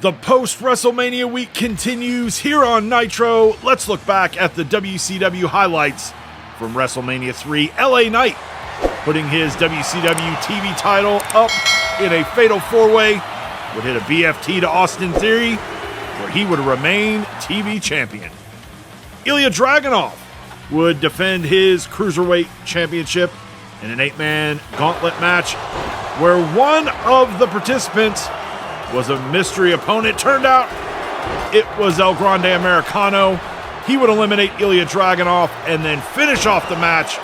The post-WrestleMania week continues here on Nitro. Let's look back at the WCW highlights from WrestleMania 3. LA Knight putting his WCW TV title up in a fatal four-way, would hit a BFT to Austin Theory, where he would remain TV champion. Ilja Dragunov would defend his Cruiserweight Championship in an 8-man gauntlet match, where one of the participants was a mystery opponent. Turned out it was El Grande Americano. He would eliminate Ilja Dragunov and then finish off the match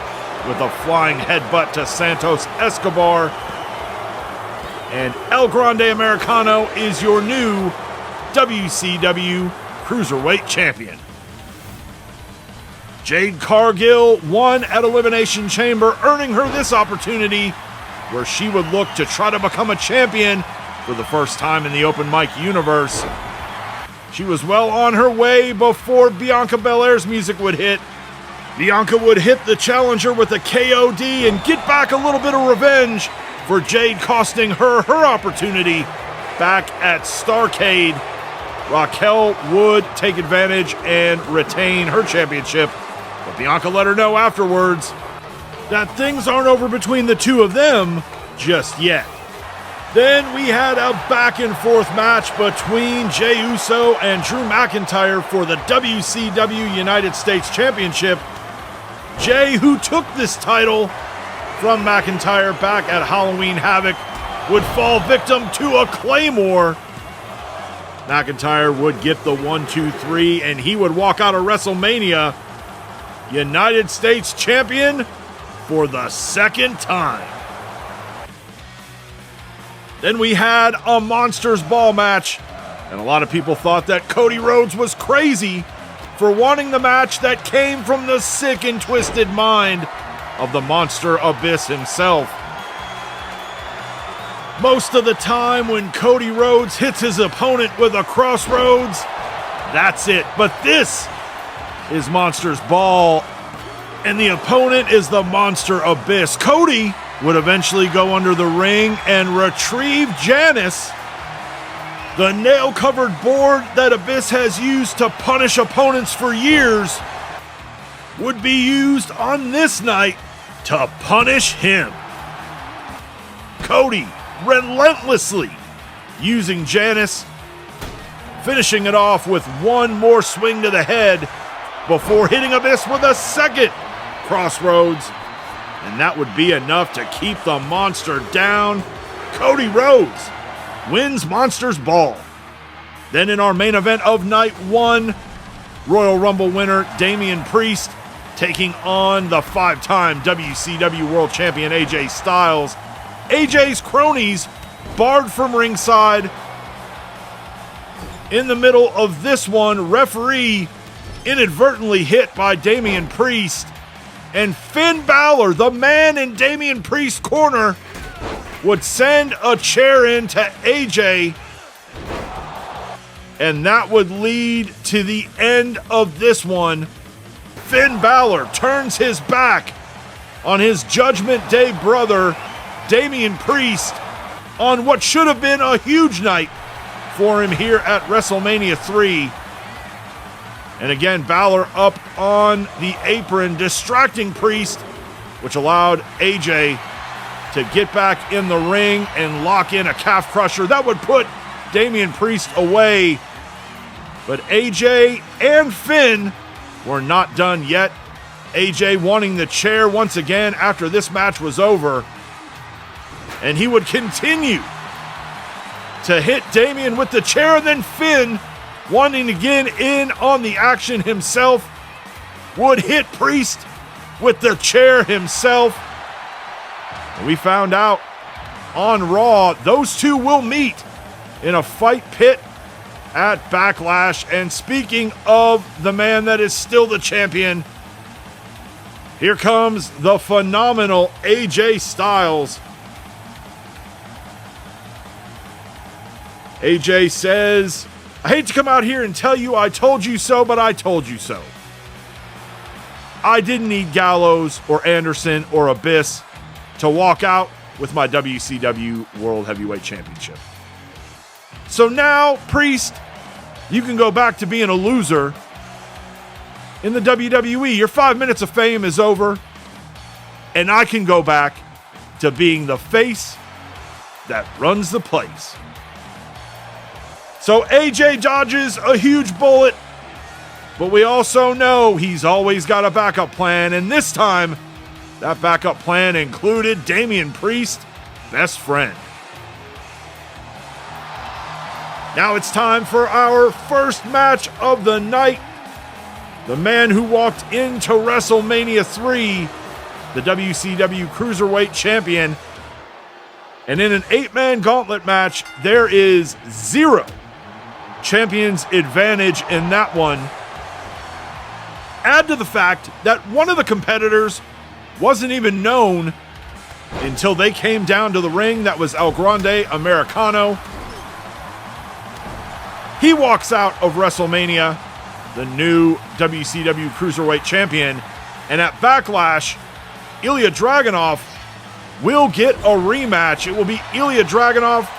with a flying headbutt to Santos Escobar. And El Grande Americano is your new WCW Cruiserweight Champion. Jade Cargill won at Elimination Chamber, earning her this opportunity where she would look to try to become a champion for the first time in the open mic universe. She was well on her way before Bianca Belair's music would hit. Bianca would hit the challenger with a KOD and get back a little bit of revenge for Jade costing her opportunity back at Starrcade. Raquel would take advantage and retain her championship, but Bianca let her know afterwards that things aren't over between the two of them just yet. Then we had a back-and-forth match between Jey Uso and Drew McIntyre for the WCW United States Championship. Jey, who took this title from McIntyre back at Halloween Havoc, would fall victim to a Claymore. McIntyre would get the 1-2-3, and he would walk out of WrestleMania United States Champion for the second time. Then we had a Monsters Ball match, and a lot of people thought that Cody Rhodes was crazy for wanting the match that came from the sick and twisted mind of the Monster Abyss himself. Most of the time when Cody Rhodes hits his opponent with a crossroads, that's it. But this is Monsters Ball, and the opponent is the Monster Abyss. Cody would eventually go under the ring and retrieve Janice. The nail-covered board that Abyss has used to punish opponents for years would be used on this night to punish him. Cody relentlessly using Janice, finishing it off with one more swing to the head before hitting Abyss with a second crossroads. And that would be enough to keep the monster down. Cody Rhodes wins Monsters Ball. Then in our main event of night one, Royal Rumble winner Damian Priest taking on the 5-time WCW World Champion AJ Styles. AJ's cronies barred from ringside. In the middle of this one, referee inadvertently hit by Damian Priest, and Finn Balor, the man in Damian Priest's corner, would send a chair in to AJ, and that would lead to the end of this one. Finn Balor turns his back on his Judgment Day brother, Damian Priest, on what should have been a huge night for him here at WrestleMania 3. And again, Balor up on the apron, distracting Priest, which allowed AJ to get back in the ring and lock in a calf crusher. That would put Damian Priest away. But AJ and Finn were not done yet. AJ wanting the chair once again after this match was over. And he would continue to hit Damian with the chair, and then Finn, wanting to get in on the action himself, would hit Priest with the chair himself. And we found out on Raw, those two will meet in a fight pit at Backlash. And speaking of the man that is still the champion, here comes the phenomenal AJ Styles. AJ says, "I hate to come out here and tell you I told you so, but I told you so. I didn't need Gallows or Anderson or Abyss to walk out with my WCW World Heavyweight Championship. So now, Priest, you can go back to being a loser in the WWE. Your 5 minutes of fame is over, and I can go back to being the face that runs the place. So AJ dodges a huge bullet, but we also know he's always got a backup plan, and this time, that backup plan included Damian Priest, best friend. Now it's time for our first match of the night. The man who walked into WrestleMania 3, the WCW Cruiserweight Champion. And in an 8-man gauntlet match, there is 0 champion's advantage in that one. Add to the fact that one of the competitors wasn't even known until they came down to the ring. That was El Grande Americano. He walks out of WrestleMania, the new WCW Cruiserweight Champion. And at Backlash, Ilja Dragunov will get a rematch. It will be Ilja Dragunov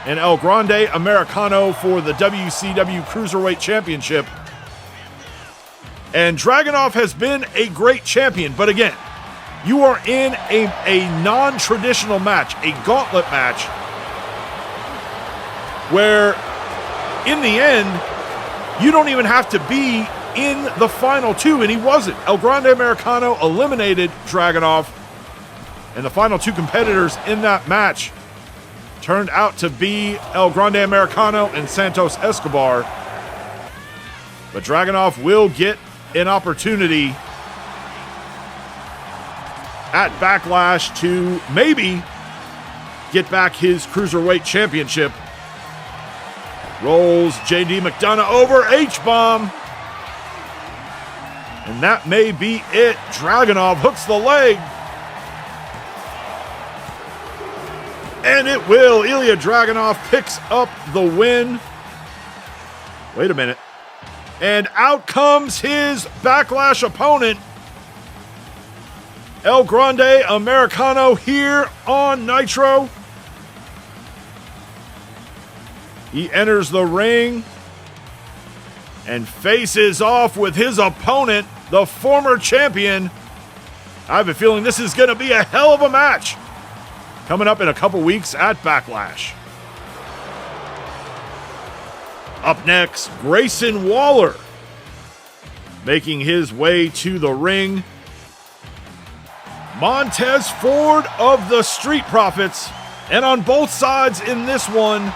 and El Grande Americano for the WCW Cruiserweight Championship. And Dragunov has been a great champion, but again, you are in a non-traditional match, a gauntlet match, where in the end, you don't even have to be in the final 2, and he wasn't. El Grande Americano eliminated Dragunov, and the final 2 competitors in that match turned out to be El Grande Americano and Santos Escobar. But Dragunov will get an opportunity at Backlash to maybe get back his Cruiserweight Championship. Rolls JD McDonagh over, H-bomb. And that may be it. Dragunov hooks the leg. And it will. Ilja Dragunov picks up the win. Wait a minute. And out comes his Backlash opponent, El Grande Americano, here on Nitro. He enters the ring and faces off with his opponent, the former champion. I have a feeling this is going to be a hell of a match coming up in a couple weeks at Backlash. Up next, Grayson Waller making his way to the ring. Montez Ford of the Street Profits. And on both sides in this one,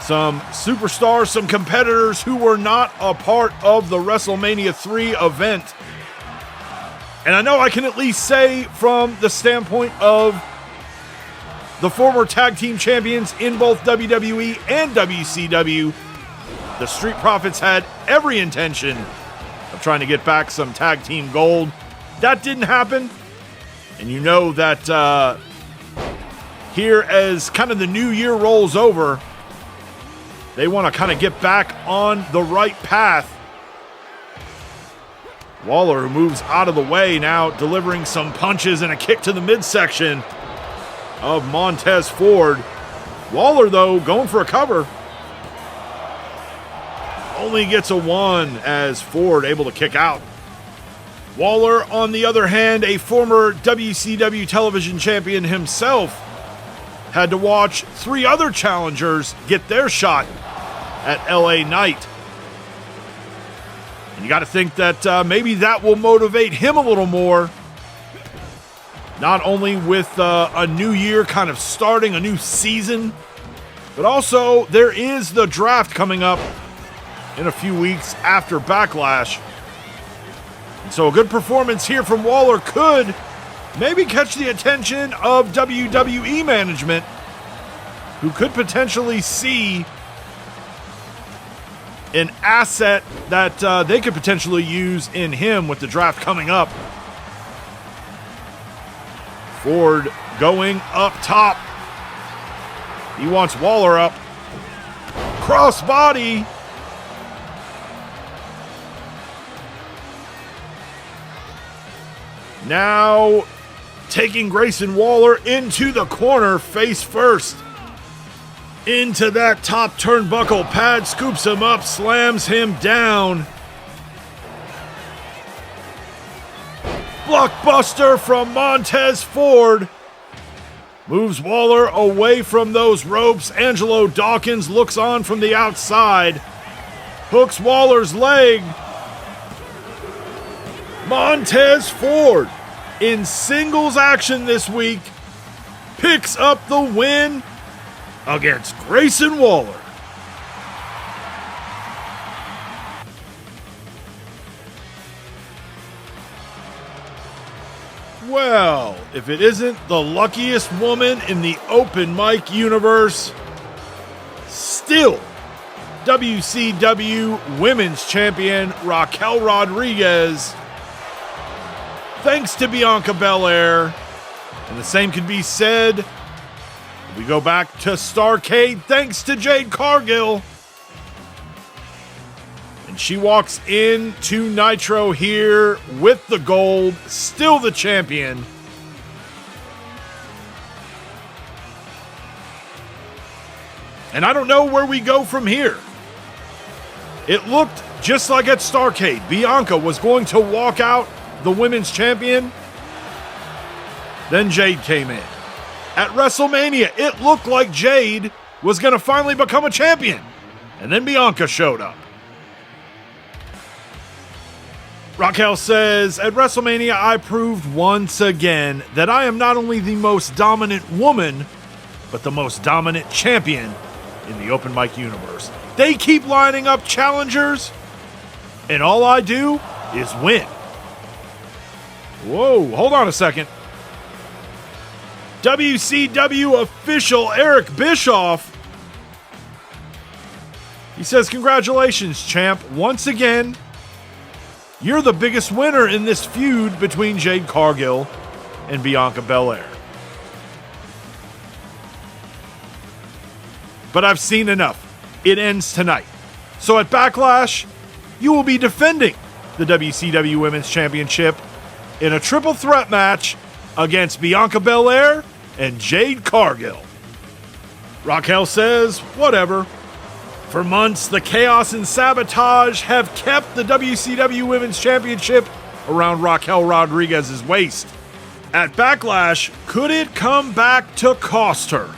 some superstars, some competitors who were not a part of the WrestleMania 3 event. And I know I can at least say from the standpoint of the former tag team champions in both WWE and WCW, the Street Profits had every intention of trying to get back some tag team gold. That didn't happen. And you know that here, as kind of the new year rolls over, they want to kind of get back on the right path. Waller moves out of the way now, delivering some punches and a kick to the midsection of Montez Ford. Waller, though, going for a cover. Only gets a 1 as Ford able to kick out. Waller, on the other hand, a former WCW television champion himself, had to watch 3 other challengers get their shot at LA Knight. And you got to think that maybe that will motivate him a little more. Not only with a new year kind of starting, a new season, but also there is the draft coming up in a few weeks after Backlash. And so a good performance here from Waller could maybe catch the attention of WWE management, who could potentially see an asset that they could potentially use in him with the draft coming up. Ford going up top. He wants Waller up. Crossbody. Now taking Grayson Waller into the corner face first. Into that top turnbuckle. Pad scoops him up, slams him down. Blockbuster from Montez Ford. Moves Waller away from those ropes. Angelo Dawkins looks on from the outside. Hooks Waller's leg. Montez Ford, in singles action this week, picks up the win against Grayson Waller. Well, if it isn't the luckiest woman in the open mic universe, still WCW Women's Champion Raquel Rodriguez, thanks to Bianca Belair, and the same could be said, we go back to Starrcade, thanks to Jade Cargill. And she walks into Nitro here with the gold, still the champion. And I don't know where we go from here. It looked just like at Starrcade. Bianca was going to walk out the women's champion. Then Jade came in. At WrestleMania, it looked like Jade was going to finally become a champion. And then Bianca showed up. Raquel says, at WrestleMania, I proved once again that I am not only the most dominant woman, but the most dominant champion in the open mic universe. They keep lining up challengers, and all I do is win. Whoa, hold on a second. WCW official Eric Bischoff. He says, congratulations, champ. Once again, you're the biggest winner in this feud between Jade Cargill and Bianca Belair. But I've seen enough. It ends tonight. So at Backlash, you will be defending the WCW Women's Championship in a triple threat match against Bianca Belair and Jade Cargill. Raquel says, whatever. For months, the chaos and sabotage have kept the WCW Women's Championship around Raquel Rodriguez's waist. At Backlash, could it come back to cost her?